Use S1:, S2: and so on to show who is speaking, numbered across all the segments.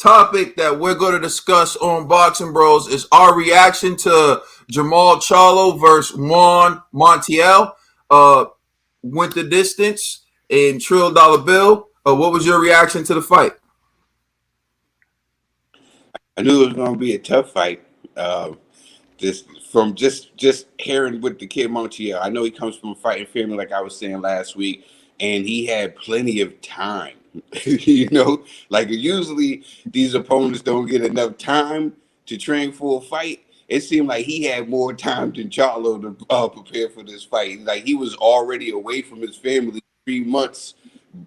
S1: topic that we're going to discuss on Boxing Bros is our reaction to Jermall Charlo versus Juan Montiel. Went the distance in Trill Dollar Bill. What was your reaction to the fight?
S2: I knew it was going to be a tough fight. Just from just hearing with the kid Montiel, I know he comes from a fighting family, like I was saying last week, and he had plenty of time. Like usually these opponents don't get enough time to train for a fight. It seemed like he had more time than Charlo to prepare for this fight. Like he was already away from his family 3 months,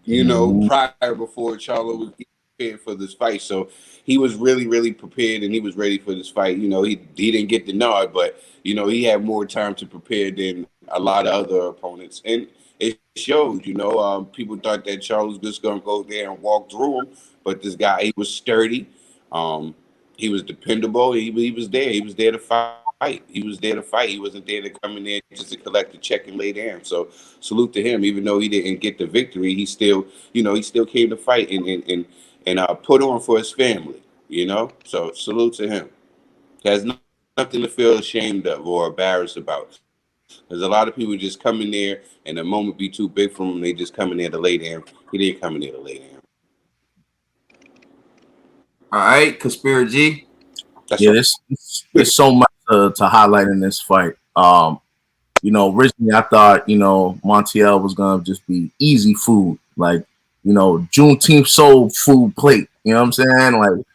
S2: prior before Charlo was getting prepared for this fight. So he was really, really prepared and he was ready for this fight. He didn't get the nod, but he had more time to prepare than a lot of other opponents. And it showed, people thought that Charles was just gonna go there and walk through him, but this guy, he was sturdy, he was dependable, he was there. He was there to fight. He was there to fight. He wasn't there to come in there just to collect a check and lay down. So salute to him. Even though he didn't get the victory, he still came to fight and put on for his family. So salute to him. He has nothing to feel ashamed of or embarrassed about. There's a lot of people just come in there and the moment be too big for them. They just come in there to lay down. He didn't come in there to lay down.
S1: All right, Conspiracy.
S3: There's so much to highlight in this fight. Originally I thought, Montiel was gonna just be easy food, like, Juneteenth soul food plate. You know what I'm saying?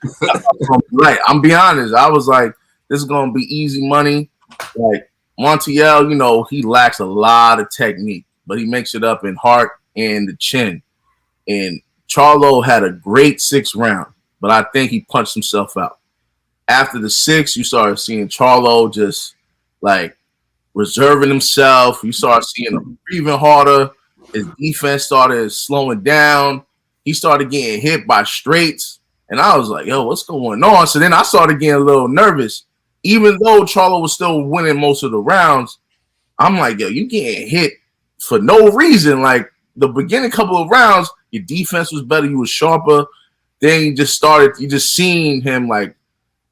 S3: Like, I'm be honest. I was like, this is gonna be easy money. Like Montiel, he lacks a lot of technique, but he makes it up in heart and the chin. And Charlo had a great 6th round, but I think he punched himself out. After the 6th, you started seeing Charlo just like reserving himself. You started seeing him breathing harder. His defense started slowing down. He started getting hit by straights. And I was like, yo, what's going on? So then I started getting a little nervous. Even though Charlo was still winning most of the rounds, I'm like, yo, you getting hit for no reason. Like the beginning couple of rounds, your defense was better. You was sharper. Then you just seen him like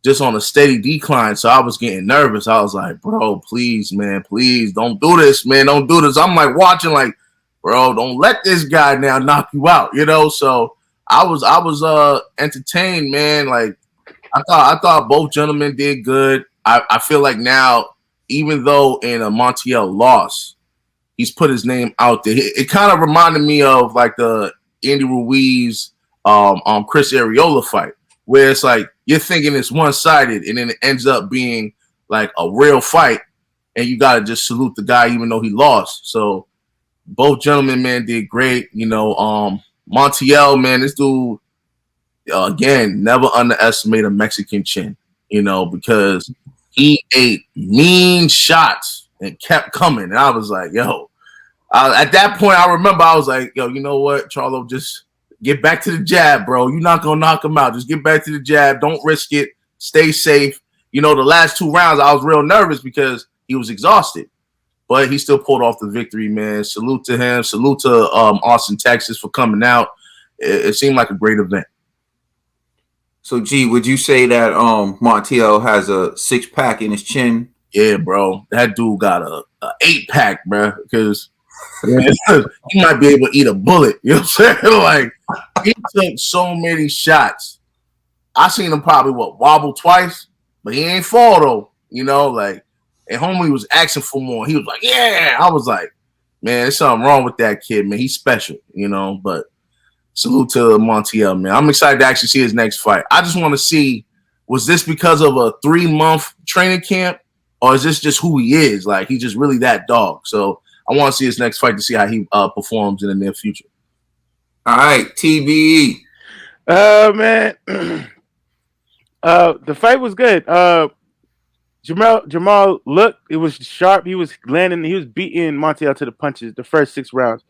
S3: just on a steady decline. So I was getting nervous. I was like, bro, please, man, please don't do this, man. Don't do this. I'm like watching like, bro, don't let this guy now knock you out, So I was entertained, man. Like I thought both gentlemen did good. I feel like now, even though in a Montiel loss, he's put his name out there. It kind of reminded me of like the Andy Ruiz Chris Arreola fight, where it's like you're thinking it's one-sided and then it ends up being like a real fight, and you gotta just salute the guy even though he lost. So both gentlemen, man, did great. Montiel, man, this dude, again, never underestimate a Mexican chin, because he ate mean shots and kept coming. And I was like, yo, at that point, I remember I was like, yo, you know what, Charlo, just get back to the jab, bro. You're not going to knock him out. Just get back to the jab. Don't risk it. Stay safe. The last 2 rounds, I was real nervous because he was exhausted. But he still pulled off the victory, man. Salute to him. Salute to Austin, Texas for coming out. It seemed like a great event.
S1: So, G, would you say that Montiel has a 6-pack in his chin?
S3: Yeah, bro. That dude got a 8-pack, bro. Because he might be able to eat a bullet. You know what I'm saying? Like, he took so many shots. I seen him probably, wobble twice, but he ain't fall, though. And homie was asking for more. He was like, yeah. I was like, man, there's something wrong with that kid, man. He's special, But salute to Montiel, man. I'm excited to actually see his next fight. I just want to see, was this because of a 3-month training camp, or is this just who he is? Like, he's just really that dog. So I want to see his next fight to see how he performs in the near future.
S1: All right, TBE.
S4: Man. The fight was good. Jermall looked, it was sharp. He was beating Montiel to the punches the first 6 rounds.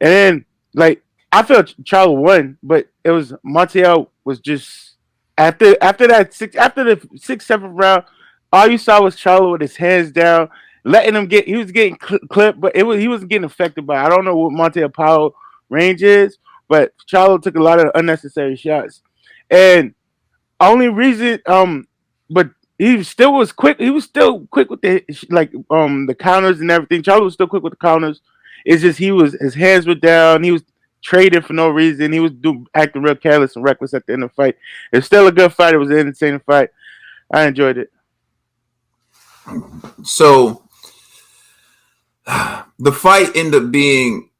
S4: And then, like, I felt Charlo won, but it was Montiel was just after the 6th, 7th round, all you saw was Charlo with his hands down, letting him he was getting clipped, but he wasn't getting affected by it. I don't know what Montiel power range is, but Charlo took a lot of unnecessary shots. And Only reason, but he still was quick. He was still quick with the counters and everything. Charlie was still quick with the counters. It's just his hands were down. He was trading for no reason. He was acting real careless and reckless at the end of the fight. It's still a good fight. It was an entertaining fight. I enjoyed it.
S1: So the fight ended up being,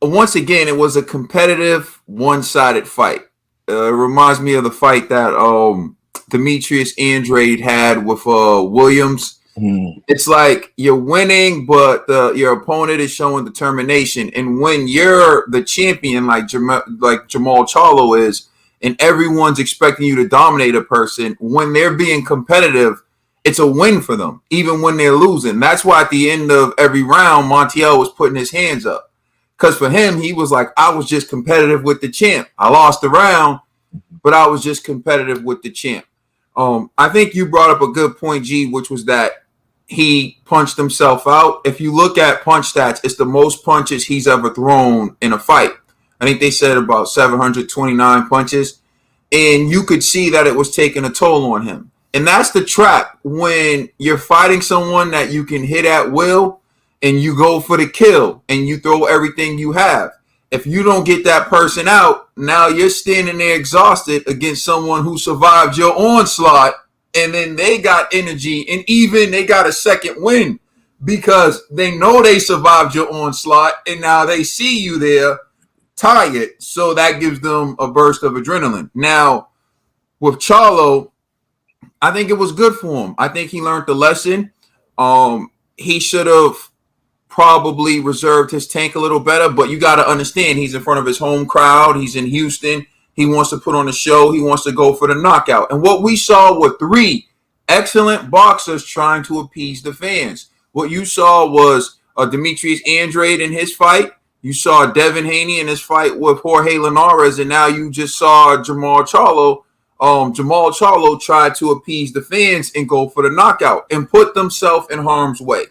S1: once again, it was a competitive, one-sided fight. It reminds me of the fight that Demetrius Andrade had with Williams. It's like you're winning, but your opponent is showing determination. And when you're the champion, like Jermall Charlo is, and everyone's expecting you to dominate a person, when they're being competitive, it's a win for them, even when they're losing. That's why at the end of every round, Montiel was putting his hands up. Because for him, he was like, I was just competitive with the champ. I lost the round, but I was just competitive with the champ. I think you brought up a good point, G, which was that he punched himself out. If you look at punch stats, it's the most punches he's ever thrown in a fight. I think they said about 729 punches. And you could see that it was taking a toll on him. And that's the trap when you're fighting someone that you can hit at will and you go for the kill and you throw everything you have. If you don't get that person out, now you're standing there exhausted against someone who survived your onslaught, and then they got energy and even they got a second win because they know they survived your onslaught and now they see you there tired. So that gives them a burst of adrenaline. Now, with Charlo, I think it was good for him. I think he learned the lesson. He should have probably reserved his tank a little better, but you got to understand he's in front of his home crowd. He's in Houston. He wants to put on a show. He wants to go for the knockout. And what we saw were three excellent boxers trying to appease the fans. What you saw was Demetrius Andrade in his fight. You saw Devin Haney in his fight with Jorge Linares, and now you just saw Jermall Charlo. Jermall Charlo tried to appease the fans and go for the knockout and put themselves in harm's way.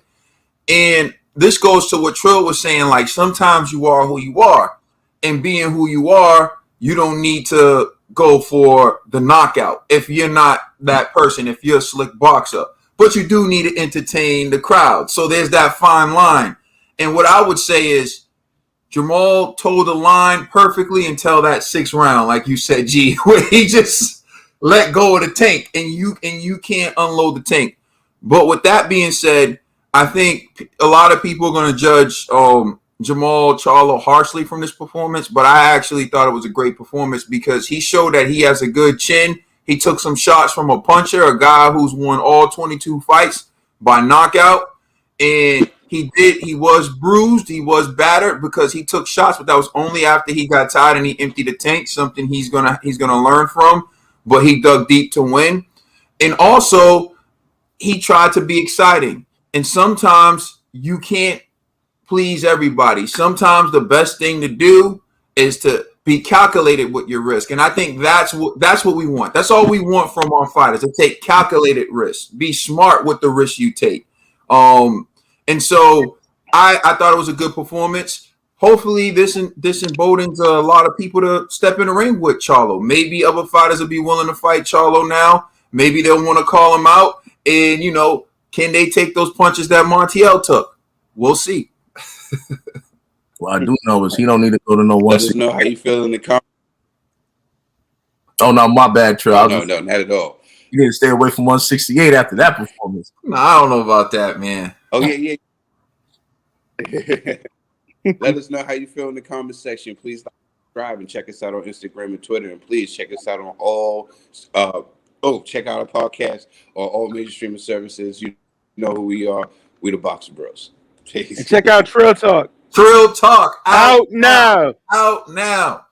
S1: And this goes to what Trill was saying, like sometimes you are who you are. And being who you are, you don't need to go for the knockout if you're not that person, if you're a slick boxer. But you do need to entertain the crowd. So there's that fine line. And what I would say is Jermall told the line perfectly until that sixth round, like you said, G, where he just let go of the tank and you can't unload the tank. But with that being said, I think a lot of people are going to judge Jermall Charlo harshly from this performance, but I actually thought it was a great performance because he showed that he has a good chin. He took some shots from a puncher, a guy who's won all 22 fights by knockout, and he was bruised, he was battered because he took shots, but that was only after he got tired and he emptied the tank, something he's gonna learn from, but he dug deep to win. And also, he tried to be exciting. And sometimes you can't please everybody. Sometimes the best thing to do is to be calculated with your risk. And I think that's what we want. That's all we want from our fighters, to take calculated risks. Be smart with the risks you take. And so I thought it was a good performance. Hopefully this emboldens a lot of people to step in the ring with Charlo. Maybe other fighters will be willing to fight Charlo now. Maybe they'll want to call him out. And, can they take those punches that Montiel took? We'll see.
S3: What I do know is he don't need to go to no
S2: Let us know how you feel in the comments.
S3: Oh, no, my bad, Trey.
S2: No, not at all.
S3: You need to stay away from 168 after that performance.
S1: No, I don't know about that, man.
S2: Oh, yeah. Let us know how you feel in the comment section. Please subscribe and check us out on Instagram and Twitter. And please check us out on all check out our podcast on all major streaming services. You know who we are. We the Boxer Bros.
S4: Peace. And check out Trill Talk.
S1: Trill Talk.
S4: Out now.
S1: Out now.